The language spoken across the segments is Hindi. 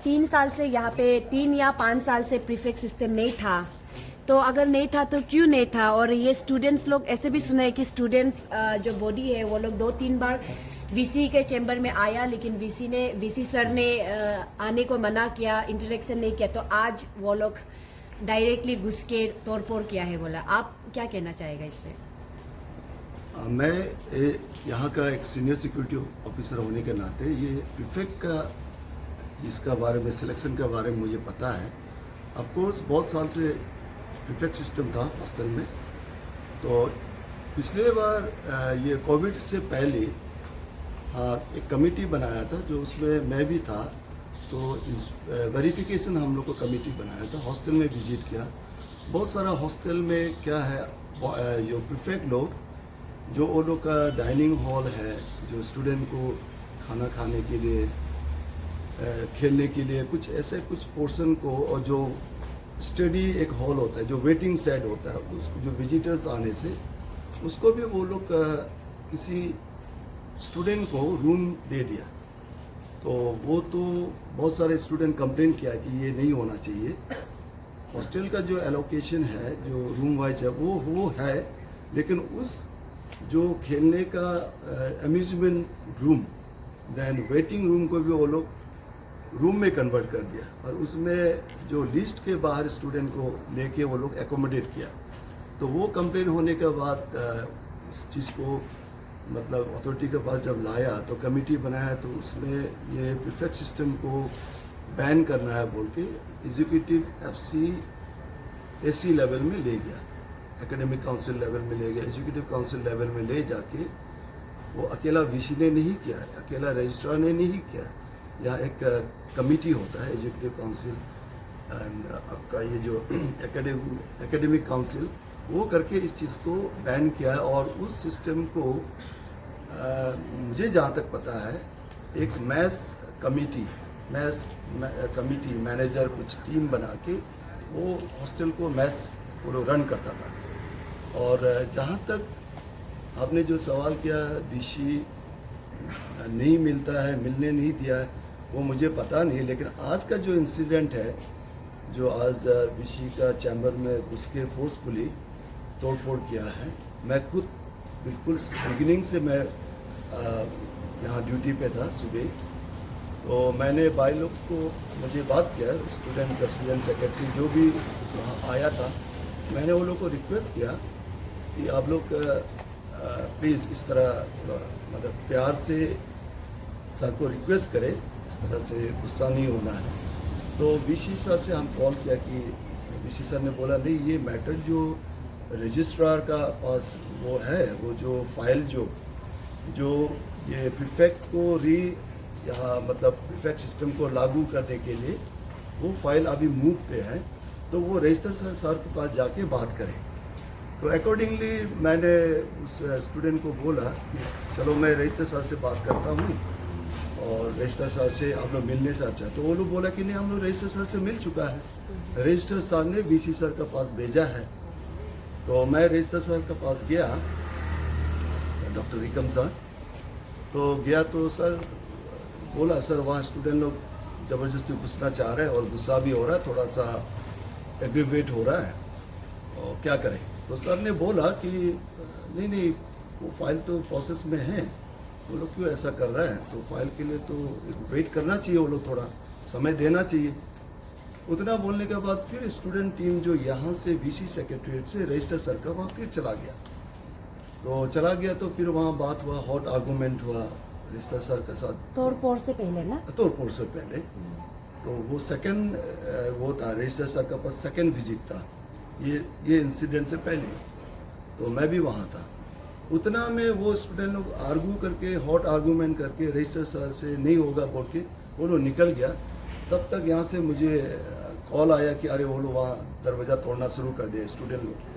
3 साल से यहाँ पे 3 या 5 साल से प्रीफेक्ट सिस्टम नहीं था, तो अगर नहीं था तो क्यों नहीं था? और ये स्टूडेंट्स लोग ऐसे भी सुना है कि स्टूडेंट्स जो बॉडी है वो लोग 2-3 बार वीसी के चैम्बर में आया, लेकिन वीसी सर ने आने को मना किया, इंटरेक्शन नहीं किया, तो आज वो लोग डायरेक्टली घुस के तोड़फोड़ किया है बोला। आप क्या कहना चाहेगा इस पे? मैं यहाँ का एक सीनियर सिक्योरिटी ऑफिसर होने के नाते ये प्रीफेक्ट का इसका बारे में सिलेक्शन के बारे में मुझे पता है। ऑफकोर्स बहुत साल से प्रीफेक्ट सिस्टम था हॉस्टल में, तो पिछले बार ये कोविड से पहले एक कमेटी बनाया था, जो उसमें मैं भी था, तो वेरिफिकेशन हम लोग को कमेटी बनाया था, हॉस्टल में विजिट किया। बहुत सारा हॉस्टल में क्या है, जो प्रीफेक्ट लोग, जो वो लोग का डाइनिंग हॉल है, जो स्टूडेंट को खाना खाने के लिए, खेलने के लिए कुछ ऐसे कुछ पोर्शन को, और जो स्टडी एक हॉल होता है, जो वेटिंग सेट होता है, उसको जो विजिटर्स आने से उसको भी वो लोग किसी स्टूडेंट को रूम दे दिया। तो वो तो बहुत सारे स्टूडेंट कंप्लेन किया कि ये नहीं होना चाहिए। हॉस्टल का जो एलोकेशन है, जो रूम वाइज है, वो है, लेकिन उस जो खेलने का amusement room, then waiting room को भी वो लोग रूम में कन्वर्ट कर दिया, और उसमें जो लिस्ट के बाहर स्टूडेंट को लेके वो लोग एकोमोडेट किया। तो वो कंप्लेन होने के बाद इस चीज़ को मतलब अथॉरिटी के पास जब लाया, तो कमेटी बनाया, तो उसमें ये प्रीफेक्ट सिस्टम को बैन करना है बोल के एग्जीक्यूटिव एफसी एसी लेवल में ले गया, एकेडमिक काउंसिल लेवल में ले गया, एजुकेटिव काउंसिल लेवल में ले जाके वो अकेला वीसी ने नहीं किया, अकेला रजिस्ट्रार ने नहीं किया। यहाँ एक कमेटी होता है, एजुकेटिव काउंसिल एंड आपका ये जो एकेडमिक काउंसिल, वो करके इस चीज़ को बैन किया है। और उस सिस्टम को मुझे जहाँ तक पता है, एक मैस कमेटी मैनेजर कुछ टीम बना के वो हॉस्टल को मैस वो रन करता था। और जहाँ तक आपने जो सवाल किया, वीसी नहीं मिलता है, मिलने नहीं दिया है, वो मुझे पता नहीं। लेकिन आज का जो इंसिडेंट है, जो आज वीसी का चैम्बर में घुस के फोर्सफुली तोड़फोड़ किया है, मैं खुद बिल्कुल बिगिनिंग से मैं यहाँ ड्यूटी पे था सुबह, तो मैंने भाई लोग को मुझे बात किया, स्टूडेंट प्रेसिडेंट सेक्रेटरी जो भी वहाँ आया था, मैंने वो लोग को रिक्वेस्ट किया कि आप लोग प्लीज़ इस तरह मतलब प्यार से सर को रिक्वेस्ट करें, इस तरह से गुस्सा नहीं होना है। तो वीसी सर से हम कॉल किया कि वीसी सर ने बोला नहीं, ये मैटर जो रजिस्ट्रार का पास वो है, वो जो फाइल जो ये प्रीफेक्ट को यहाँ मतलब प्रीफेक्ट सिस्टम को लागू करने के लिए वो फाइल अभी मूव पे है, तो वो रजिस्टर सर के पास जाके बात करें। तो अकॉर्डिंगली मैंने उस स्टूडेंट को बोला कि चलो मैं रजिस्टर सर से बात करता हूँ, और रजिस्टर सर से आप लोग मिलने से अच्छा। तो वो लोग बोला कि नहीं, हम लोग रजिस्टर सर से मिल चुका है, रजिस्टर सर ने वीसी सर के पास भेजा है। तो मैं रजिस्टर सर के पास गया, डॉक्टर रिकम सर, तो गया तो सर बोला, सर वहाँ स्टूडेंट लोग ज़बरदस्ती घुसना चाह रहे हैं और गुस्सा भी हो रहा है, थोड़ा सा एग्रीवेट हो रहा है, और क्या करें। तो सर ने बोला कि नहीं वो फाइल तो प्रोसेस में है, वो लोग क्यों ऐसा कर रहे हैं, तो फाइल के लिए तो वेट करना चाहिए, वो लोग थोड़ा समय देना चाहिए। उतना बोलने के बाद फिर स्टूडेंट टीम जो यहाँ से वीसी सेक्रेटरीट से रजिस्टर सर का वहाँ फिर चला गया, तो फिर वहाँ बात हुआ, हॉट आर्गूमेंट हुआ रजिस्टर सर के साथ, तोड़फोड़ से पहले ना, तोड़फोड़ से पहले। तो वो सेकंड वो था, रजिस्टर सर का पास सेकंड विजिट था ये इंसिडेंट से पहले, तो मैं भी वहाँ था। उतना में वो स्टूडेंट लोग आर्गू करके, हॉट आर्गूमेंट करके रजिस्टर सर से नहीं होगा बोल के वो लोग निकल गया। तब तक यहाँ से मुझे कॉल आया कि अरे वो लोग वहाँ दरवाज़ा तोड़ना शुरू कर दिया स्टूडेंट लोग।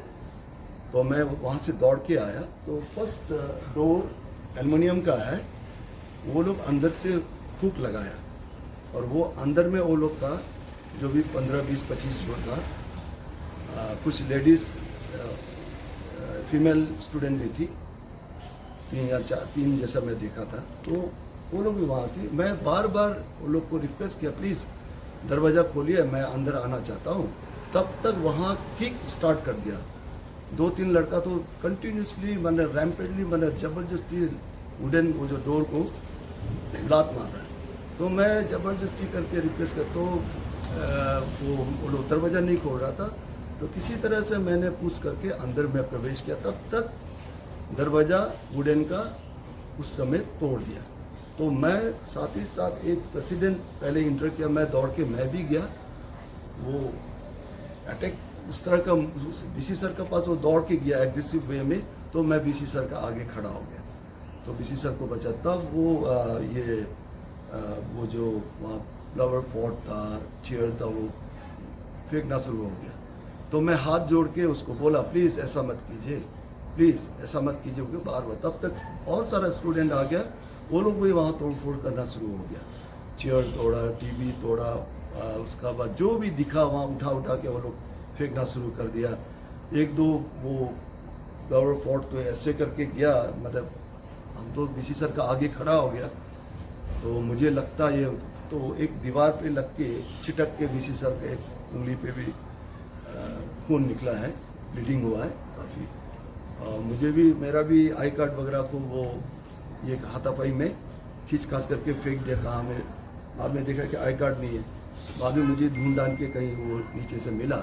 तो मैं वहाँ से दौड़ के आया, तो फर्स्ट डोर एल्युमिनियम का है, वो लोग अंदर से हुक लगाया, और वो अंदर में वो लोग का जो भी 15, 20, 25 जो था, कुछ लेडीज़ फीमेल स्टूडेंट भी थी, 3 या 4 3 जैसा मैं देखा था, तो वो लोग भी वहाँ थे। मैं बार बार वो लोग को रिक्वेस्ट किया, प्लीज़ दरवाज़ा खोलिए मैं अंदर आना चाहता हूँ, तब तक वहाँ किक स्टार्ट कर दिया। 2-3 लड़का तो कंटिन्यूसली मैंने रैम्पेडली मैंने ज़बरदस्ती वुडन वो जो डोर को लात मार रहा है। तो मैं ज़बरदस्ती करके रिक्वेस्ट करता हूँ, वो लोग दरवाज़ा नहीं खोल रहा था, तो किसी तरह से मैंने पुश करके अंदर में प्रवेश किया। तब तक दरवाज़ा वुडन का उस समय तोड़ दिया। तो मैं साथ ही साथ एक प्रेसिडेंट पहले इंटर किया, मैं दौड़ के मैं भी गया। वो अटैक उस तरह का बीसी सर के पास वो दौड़ के गया एग्रेसिव वे में, तो मैं बीसी सर का आगे खड़ा हो गया, तो बीसी सर को बचा। तब वो जो वहाँ फ्लावर फॉर्ट था, चेयर था, वो फेंकना शुरू हो गया। तो मैं हाथ जोड़ के उसको बोला प्लीज़ ऐसा मत कीजिए, प्लीज़ ऐसा मत कीजिए, क्योंकि बार बार। तब तक और सारा स्टूडेंट आ गया, वो लोग भी वहाँ तोड़ फोड़ करना शुरू हो गया। चेयर तोड़ा, टीवी तोड़ा, उसका बाद जो भी दिखा वहाँ उठा उठा के वो लोग फेंकना शुरू कर दिया। एक दो वो फ्लावर फॉर्ट तो ऐसे करके गया, मतलब हम तो बीसी सर का आगे खड़ा हो गया, तो मुझे लगता ये तो एक दीवार पे लग के छिटक के बीसी सर के एक उंगली पे भी खून निकला है, ब्लीडिंग हुआ है काफ़ी। मुझे भी मेरा भी आई कार्ड वगैरह को वो ये हाथापाई में खींच खाच करके फेंक दिया। कहाँ में बाद में देखा कि आई कार्ड नहीं है, बाद में मुझे ढूंढ ढांड के कहीं वो नीचे से मिला।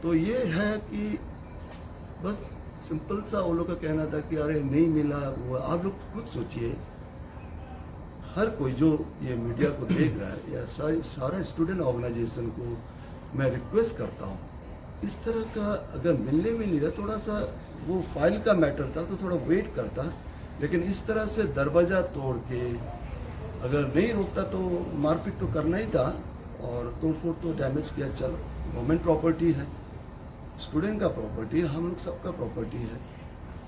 तो ये है कि बस सिंपल सा वो लोग का कहना था कि अरे नहीं मिला। वो आप लोग खुद सोचिए, हर कोई जो ये मीडिया को देख रहा है या सारा स्टूडेंट ऑर्गेनाइजेशन को मैं रिक्वेस्ट करता हूँ, इस तरह का अगर मिलने में नहीं रहा, थोड़ा सा वो फाइल का मैटर था तो थोड़ा वेट करता, लेकिन इस तरह से दरवाज़ा तोड़ के अगर नहीं रोकता तो मारपीट तो करना ही था, और तोड़फोड़ तो डैमेज किया। चलो गवर्नमेंट प्रॉपर्टी है, स्टूडेंट का प्रॉपर्टी है, हम लोग सबका प्रॉपर्टी है,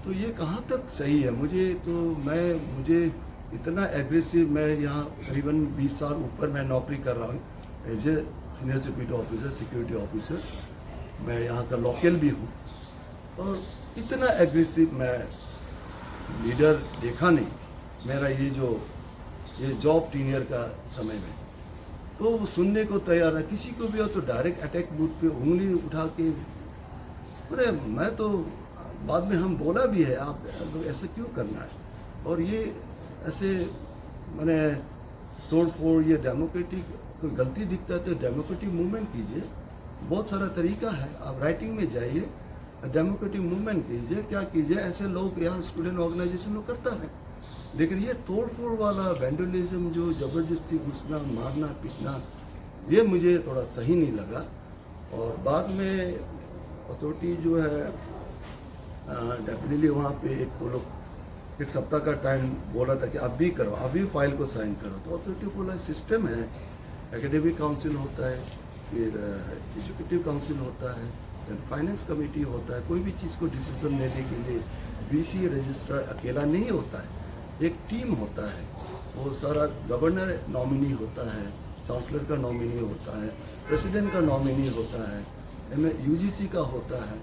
तो ये कहाँ तक सही है? मुझे इतना एग्रेसिव, मैं यहाँ करीबन 20 साल ऊपर मैं नौकरी कर रहा हूँ as a senior security officer, मैं यहाँ का लोकल भी हूँ, और इतना एग्रेसिव मैं लीडर देखा नहीं मेरा ये जॉब टीनियर का समय में। तो वो सुनने को तैयार है, किसी को भी हो तो डायरेक्ट अटैक बूथ पे उंगली उठा के। अरे मैं तो बाद में हम बोला भी है, आप ऐसा क्यों करना है? और ये ऐसे मैंने तोड़ फोड़, ये डेमोक्रेटिक कोई गलती दिखता है तो डेमोक्रेटिक मूवमेंट कीजिए, बहुत सारा तरीका है। आप राइटिंग में जाइए, डेमोक्रेटिक मूवमेंट कीजिए, क्या कीजिए, ऐसे लोग यहाँ स्टूडेंट ऑर्गेनाइजेशन लोग करता है। लेकिन ये तोड़ फोड़ वाला वैंडलिज्म, जो ज़बरदस्ती घुसना, मारना पीटना, ये मुझे थोड़ा सही नहीं लगा। और बाद में अथॉरिटी जो है डेफिनेटली वहाँ पे वो लोग एक सप्ताह का टाइम बोला था कि आप भी करो, अभी फाइल को साइन करो। तो अथॉरिटी बोला सिस्टम है, एकेडमिक काउंसिल होता है, फिर एजुकेटिव काउंसिल होता है, फिर फाइनेंस कमेटी होता है। कोई भी चीज़ को डिसीजन लेने के लिए बीसी रजिस्ट्रार अकेला नहीं होता है, एक टीम होता है। वो सारा गवर्नर नॉमिनी होता है, चांसलर का नॉमिनी होता है, प्रेसिडेंट का नॉमिनी होता है, यूजीसी का होता है।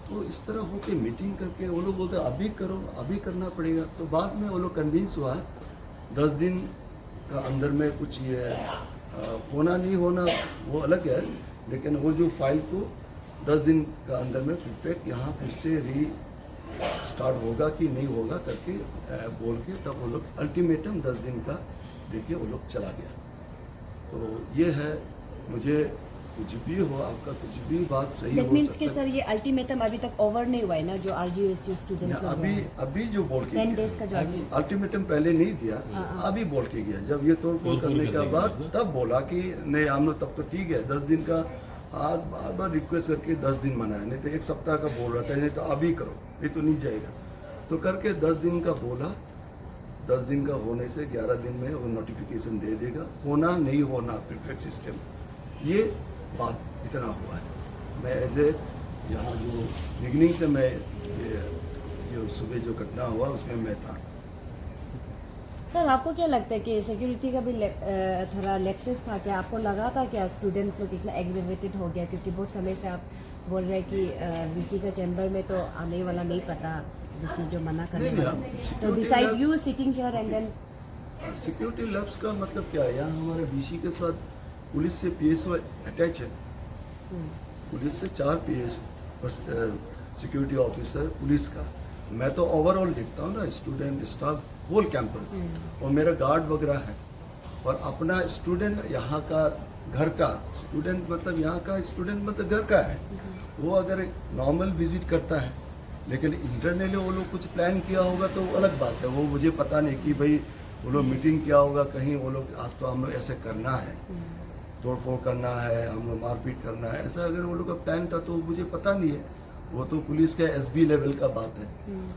तो इस तरह होके मीटिंग करके वो लोग बोलते अभी करो, अभी करना पड़ेगा। तो बाद में वो लोग कन्विंस हुआ 10 दिन का अंदर में कुछ ये होना नहीं होना वो अलग है, लेकिन वो जो फाइल को 10 दिन का अंदर में परफेक्ट यहाँ फिर से स्टार्ट होगा कि नहीं होगा करके बोल के, तब वो लोग अल्टीमेटम 10 दिन का देके वो लोग चला गया। तो ये है, मुझे कुछ भी हो, आपका कुछ भी बात सही हो मीन्स सकता कि है। सर ये अल्टीमेटम अभी तक ओवर नहीं हुआ है ना, जो आरजीएसयू स्टूडेंट्स अभी जो बोल के 10 डेज का जो अल्टीमेटम पहले नहीं दिया, अभी बोल के गया। जब ये तोड़ फोड़ करने के बाद तब बोला कि नहीं हम लोग तब तो ठीक है, 10 दिन का बार बार रिक्वेस्ट करके 10 दिन मनाया, नहीं तो 1 सप्ताह का बोल रहा था, नहीं तो अभी करो, नहीं तो नहीं जाएगा। तो करके 10 दिन का बोला, 10 दिन का होने से 11 दिन में वो नोटिफिकेशन दे देगा, होना नहीं होना परफेक्ट सिस्टम, ये बात इतना हुआ है। मैं एज ए यहाँ जो बिगनिंग से मैं जो सुबह जो घटना हुआ उसमें मैं था। सर आपको क्या लगता है कि सिक्योरिटी का भी थोड़ा लेक्सेस था क्या? आपको लगा था क्या स्टूडेंट्स लोग इतना एग्रीवेटेड हो गया? क्योंकि बहुत समय से आप बोल रहे हैं कि वीसी का चैम्बर में तो आने वाला नहीं पता, वीसी जो मना करने वाला। तो decide you sitting here and then security labs का मतलब क्या है? यहाँ हमारे बीसी के साथ पुलिस से पीएसओ अटैच है, पुलिस से 4 सिक्योरिटी ऑफिसर पुलिस का। मैं तो ओवरऑल देखता हूँ ना, स्टूडेंट स्टाफ होल कैंपस, और मेरा गार्ड वगैरह है, और अपना स्टूडेंट यहाँ का घर का स्टूडेंट मतलब यहाँ का स्टूडेंट मतलब घर का है। वो अगर नॉर्मल विजिट करता है, लेकिन इंटरनली वो लोग कुछ प्लान किया होगा तो अलग बात है, वो मुझे पता नहीं कि भाई वो लोग मीटिंग किया होगा कहीं, वो लोग आज तो हम लोग ऐसे करना है, तोड़फोड़ करना है, हम लोग मारपीट करना है, ऐसा अगर वो लोग का प्लान था तो मुझे पता नहीं है। वो तो पुलिस का एसबी लेवल का बात है।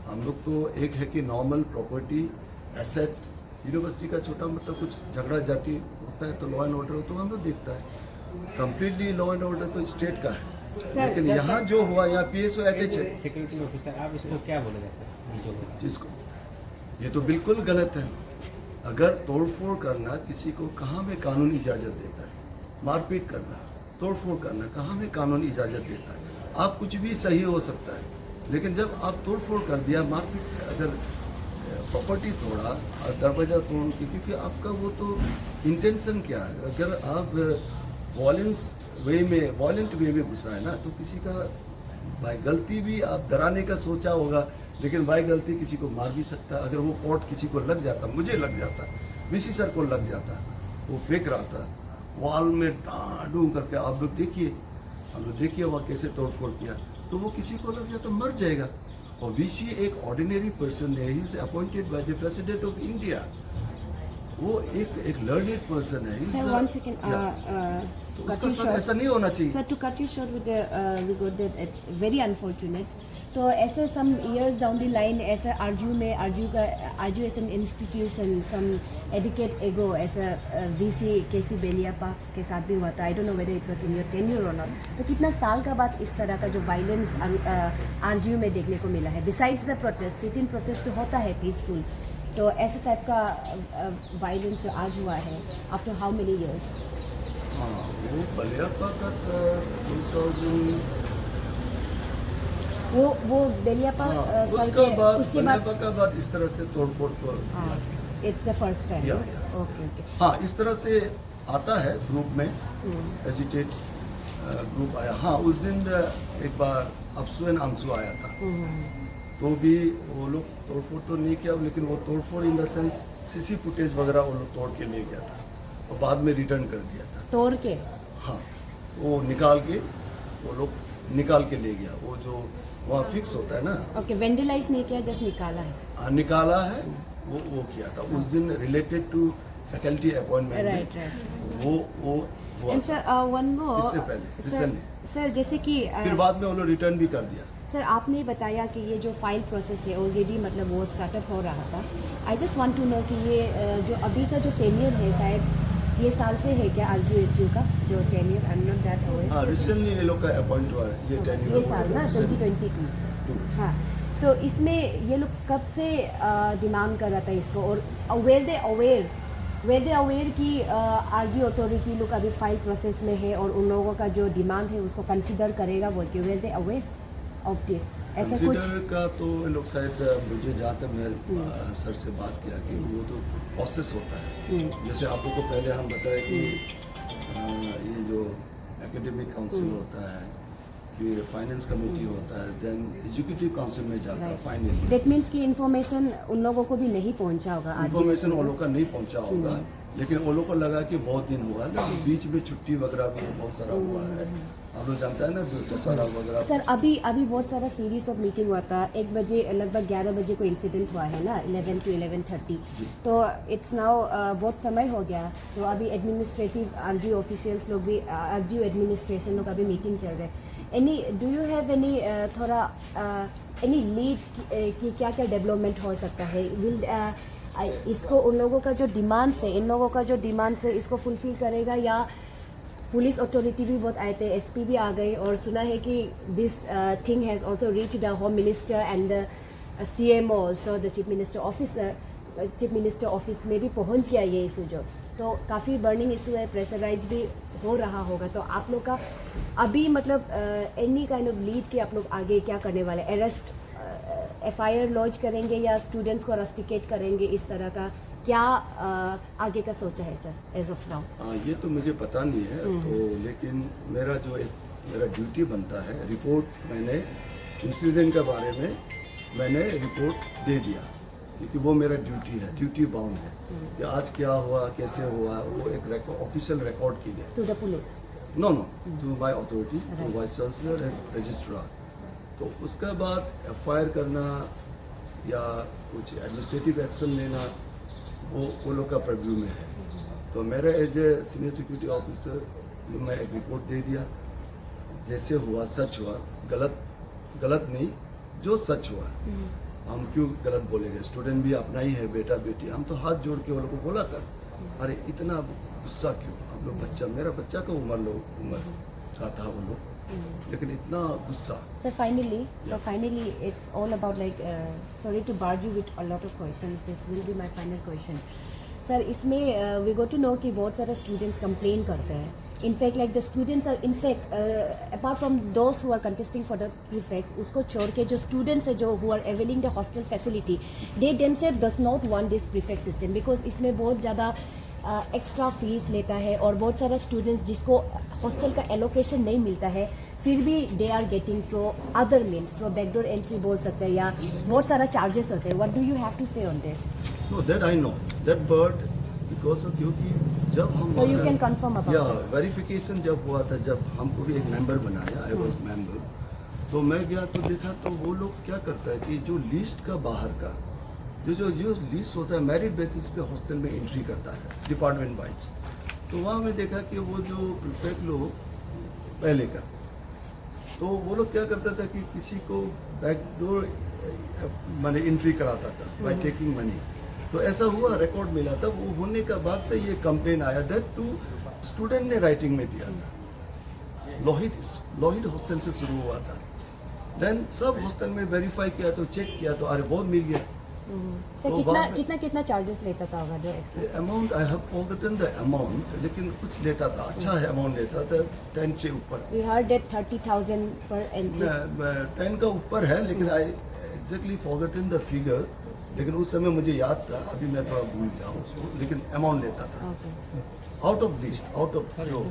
हम लोग तो एक है कि नॉर्मल प्रॉपर्टी एसेट, यूनिवर्सिटी का छोटा मोटा कुछ झगड़ा झाटी होता है तो लॉ एंड ऑर्डर तो हम लोग देखता है। कंप्लीटली लॉ एंड ऑर्डर तो स्टेट का है, लेकिन यहाँ जो हुआ, यहाँ पीएसओ अटैच है। सिक्योरिटी ऑफिसर, आप इसको क्या बोलेंगे सर? जिसको ये तो बिल्कुल गलत है। अगर तोड़फोड़ करना किसी को कहाँ में कानून इजाज़त देता है? मारपीट करना, तोड़फोड़ करना कहाँ में कानून इजाज़त देता है? आप कुछ भी सही हो सकता है, लेकिन जब आप तोड़फोड़ कर दिया, मारपीट, अगर प्रॉपर्टी तोड़ा और दरवाजा तोड़ के, क्योंकि आपका वो तो इंटेंशन क्या है? अगर आप वॉलेंट वे में घुसा है ना, तो किसी का बाय गलती भी आप डराने का सोचा होगा, लेकिन बाय गलती किसी को मार भी सकता है। अगर वो पॉट किसी को लग जाता, मुझे लग जाता, वीसी सर को लग जाता, वो फेंक रहा था वॉल में डांडू करके, आप लोग देखिए, हम लोग देखिए वहाँ कैसे तोड़फोड़ किया, तो वो किसी को लग जाता मर जाएगा। और वीसी एक ऑर्डिनरी पर्सन है, he is appointed by the president of India, वो एक लर्नेड पर्सन है। Sir, one second. तो Cut उसका you साथ short. ऐसा नहीं होना चाहिए। Sir, to cut you short with the regard that it's very unfortunate. तो ऐसे some years down the line ऐसा आरजू S an institution some a decade ago ऐसा वीसी केसी बेलियापा के साथ भी हुआ था। I don't know whether it was in your tenure और नॉट। तो कितना साल का बाद इस तरह का जो वायलेंस आरजू में देखने को मिला है? Besides the protest, sit in protest तो होता है पीसफुल, तो ऐसे टाइप का वायलेंस जो आज हुआ है आफ्टर हाउ मेनी ईयर्स? हाँ, वो बलियापा का 2000, वो बेलियापा उसके बाद बलियापा का बाद इस तरह से तोड़फोड़ तो इट्स द फर्स्ट टाइम। या। Okay okay. हाँ, इस तरह से आता है ग्रुप में, एजिटेट ग्रुप आया। हाँ, उस दिन एक बार अफसू एंड अंशु आया था, तो भी वो लोग तोड़फोड़ तो नहीं किया, लेकिन वो तोड़फोड़ in the sense CC footage वगैरह वो लोग तोड़ के ले गया था और बाद में रिटर्न कर दिया था। तोड़ के? हाँ, वो निकाल के, वो लोग निकाल के ले गया, वो जो वहाँ फिक्स होता है ना। ओके, वेंडलाइज नहीं किया, जस्ट निकाला है। निकाला है, वो किया था उस दिन related to faculty appointment. Right right. वो हुआ एंड सर वन मोर, इससे पहले रिसेंटली, सर जैसे कि फिर बाद में वो लोग रिटर्न भी कर दिया। सर आपने बताया कि ये जो फाइल प्रोसेस है ऑलरेडी मतलब वो स्टार्टअप हो रहा था। I just want to know कि ये जो अभी का जो टेन्योर है शायद ये साल से है क्या आरजीएसयू का जो tenure? I am not that aware. हाँ, रिसेंटली ये लोग का अपॉइंट हुआ है, ये टेन्योर ये साल ना 2022। हाँ, तो इसमें ये लोग कब से डिमांड कर रहा था इसको, और वेर दे अवेयर कि आरजी अथॉरिटी लोग अभी फाइल प्रोसेस में है और उन लोगों का जो डिमांड है उसको कंसिडर करेगा बोल के, were they aware of this? ऐसा कुछ कंसिडर का तो ये लोग शायद, मुझे जहाँ तक मैं सर से बात किया कि वो तो प्रोसेस होता है। जैसे आप लोग को पहले हम बताए कि ये जो एकेडमिक काउंसिल होता है, फिर फाइनेंस कमेटी होता है, देन एजुकेटिव काउंसिल में जाता है फाइनली। दैट मीन्स कि इन्फॉर्मेशन उन लोगों को भी नहीं पहुंचा होगा। इन्फॉर्मेशन वो लोग का नहीं पहुंचा होगा, लेकिन वो लोग को लगा कि बहुत दिन हुआ है, बीच में छुट्टी वगैरह भी बहुत सारा हुआ है, आप लोग जानता है ना, दशहरा वगैरह। सर अभी बहुत सारा सीरीज ऑफ मीटिंग हुआ था। 1 बजे लगभग 11 बजे को इंसिडेंट हुआ है ना, 11 to 11:30, तो इट्स नाउ बहुत समय हो गया। तो अभी एडमिनिस्ट्रेटिव आरजी ऑफिशियल्स लोग भी, आरजी एडमिनिस्ट्रेशन लोग अभी मीटिंग चल रहे हैं। Any do you have any थोड़ा एनी लीड कि क्या क्या डेवलपमेंट हो सकता है? विल इसको उन लोगों का जो डिमांड्स है, इन लोगों का जो डिमांड्स है इसको फुलफिल करेगा, या पुलिस अथॉरिटी भी बहुत आए थे, एसपी भी आ गए, और सुना है कि this thing has also reach the home minister and the CMO also, the chief minister office में भी पहुंच गया ये इशू जो, तो काफ़ी बर्निंग इशू है, प्रेशराइज भी हो रहा होगा। तो आप लोग का अभी मतलब एनी काइंड ऑफ लीड के आप लोग आगे क्या करने वाले? अरेस्ट FIR लॉन्च करेंगे या स्टूडेंट्स को रस्टिकेट करेंगे, इस तरह का क्या आगे का सोचा है सर एज ऑफ नाउ? ये तो मुझे पता नहीं है, तो लेकिन मेरा ड्यूटी बनता है, रिपोर्ट मैंने इंसिडेंट के बारे में मैंने रिपोर्ट दे दिया, क्योंकि वो मेरा ड्यूटी है, ड्यूटी बाउंड है कि आज क्या हुआ, कैसे हुआ, वो एक ऑफिशियल रिकॉर्ड की है। To the police? No, to my authority, to vice chancellor and registrar. तो उसके बाद एफआईआर करना या कुछ एडमिनिस्ट्रेटिव एक्शन लेना वो लोग का प्रव्यू में है। तो मेरा as a senior security officer मैं एक रिपोर्ट दे दिया, जैसे हुआ सच हुआ, गलत नहीं, जो सच हुआ। हम क्यों गलत बोलेंगे, स्टूडेंट भी अपना ही है, बेटा बेटी। हम तो हाथ जोड़ के वो लोग को बोला था, अरे इतना गुस्सा क्यों, हम लोग बच्चा, मेरा बच्चा का उम्र का था वो लोग, लेकिन इतना गुस्सा। So finally, it's all about like, sorry to barge you with a lot of questions. This will be my final question. Sir, इसमें we got to know कि बहुत सारे students complain करते हैं. In fact, like the students are, in fact, apart from those who are contesting for the prefect, उसको छोड़ के जो students है जो who are availing the hostel facility, they themselves does not want this prefect system because इसमें बहुत ज़्यादा एक्स्ट्रा फीस लेता है और बहुत सारा स्टूडेंट्स जिसको हॉस्टल का एलोकेशन नहीं मिलता है फिर भी they are getting through other means, through backdoor entry बोल सकते हैं, या बहुत सारा चार्जेस होते हैं. What do you have to say on this? No, that I know that, but because of, क्योंकि जब हम so you can confirm about या वेरिफिकेशन जब हुआ था, जब हमको भी एक मेंबर बनाया, आई वाज मेंबर, तो मैं गया तो देखा तो वो लोग क्या करता है कि जो लिस्ट का बाहर का जो लिस्ट होता है, मेरिट बेसिस पे हॉस्टल में एंट्री करता है डिपार्टमेंट वाइज. तो वहाँ मैं देखा कि वो जो प्रीफेक्ट लोग पहले का, तो वो लोग क्या करता था कि किसी को बैकडोर मनी एंट्री कराता था बाय टेकिंग मनी. तो ऐसा हुआ, रिकॉर्ड मिला था. वो होने का बाद से ये कंप्लेन आया दैट टू स्टूडेंट ने राइटिंग में दिया था. लोहित हॉस्टल से शुरू हुआ था. देन सब हॉस्टल में वेरीफाई किया तो चेक किया तो अरे बहुत मिल गया. सर तो कितना चार्जेस लेता था होगा जो extra? Amount I have forgotten the amount, लेकिन कुछ लेता था, अच्छा है अमाउंट लेता था, 10 से ऊपर. वी हर्ड दैट 30,000 पर एंट्री. 10 का ऊपर है, लेकिन आई एग्जैक्टली फॉरगॉटन द फिगर, लेकिन उस समय मुझे याद था, अभी मैं थोड़ा भूल गया हूँ उसको, लेकिन अमाउंट लेता था out of list, out of जो